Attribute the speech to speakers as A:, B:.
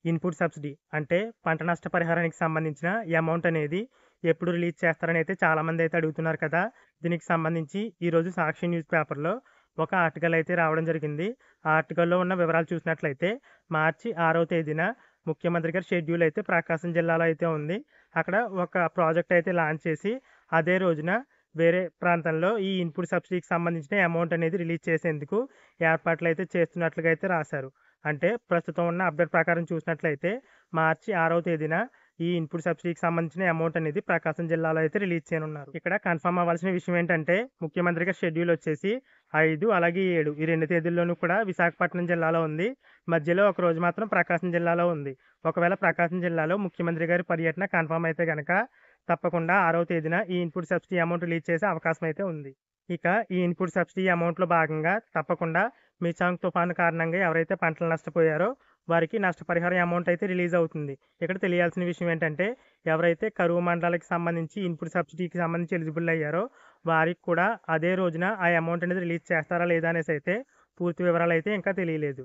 A: Input subsidy అంటే పంట నష్టపరిహారానికి సంబంధించిన అమౌంట్ అనేది ఎప్పుడు రిలీజ్ చేస్తారని అయితే చాలామంది అయితే అడుగుతున్నారు కదా. దీనికి సంబంధించి ఈరోజు సాక్షి న్యూస్ పేపర్లో ఒక ఆర్టికల్ అయితే రావడం జరిగింది. ఆ ఆర్టికల్లో ఉన్న వివరాలు చూసినట్లయితే మార్చి 6వ తేదీన ముఖ్యమంత్రి గారి షెడ్యూల్ అయితే ప్రకాశం జిల్లాలో అయితే ఉంది. అక్కడ ఒక ప్రాజెక్ట్ అయితే లాంచ్ చేసి అదే రోజున వేరే ప్రాంతంలో ఈ ఇన్పుట్ సబ్సిడీకి సంబంధించిన అమౌంట్ అనేది రిలీజ్ చేసేందుకు ఏర్పాట్లు అయితే చేస్తున్నట్లుగా అయితే రాశారు. అంటే ప్రస్తుతం ఉన్న అప్డేట్ ప్రకారం చూసినట్లయితే మార్చి 6వ తేదీన ఈ ఇన్పుట్ సబ్సిడీకి సంబంధించిన అమౌంట్ అనేది ప్రకాశం జిల్లాలో అయితే రిలీజ్ చేయనున్నారు. ఇక్కడ కన్ఫర్మ్ అవ్వాల్సిన విషయం ఏంటంటే ముఖ్యమంత్రి గారి షెడ్యూల్ వచ్చేసి 5 అలాగే 7 ఈ 2 తేదీల్లోనూ కూడా విశాఖపట్నం జిల్లాలో ఉంది. మధ్యలో ఒక రోజు మాత్రం ప్రకాశం జిల్లాలో ఉంది. ఒకవేళ ప్రకాశం జిల్లాలో ముఖ్యమంత్రి గారి పర్యటన కన్ఫర్మ్ అయితే గనక తప్పకుండా 6వ తేదీన ఈ ఇన్పుట్ సబ్సిడీ అమౌంట్ రిలీజ్ చేసే అవకాశం అయితే ఉంది. ఇక ఈ ఇన్పుట్ సబ్సిడీ అమౌంట్‌లో భాగంగా తప్పకుండా మిచాంగ్ తుఫాను కారణంగా ఎవరైతే పంటలు నష్టపోయారో వారికి నష్టపరిహారం అమౌంట్ అయితే రిలీజ్ అవుతుంది. ఇక్కడ తెలియాల్సిన విషయం ఏంటంటే ఎవరైతే కరువు మండలాలకు సంబంధించి ఇన్పుట్ సబ్సిడీకి సంబంధించి ఎలిజిబుల్ అయ్యారో వారికి కూడా అదే రోజున ఆ అమౌంట్ అనేది రిలీజ్ చేస్తారా లేదా అనేసి అయితే పూర్తి వివరాలు అయితే ఇంకా తెలియలేదు.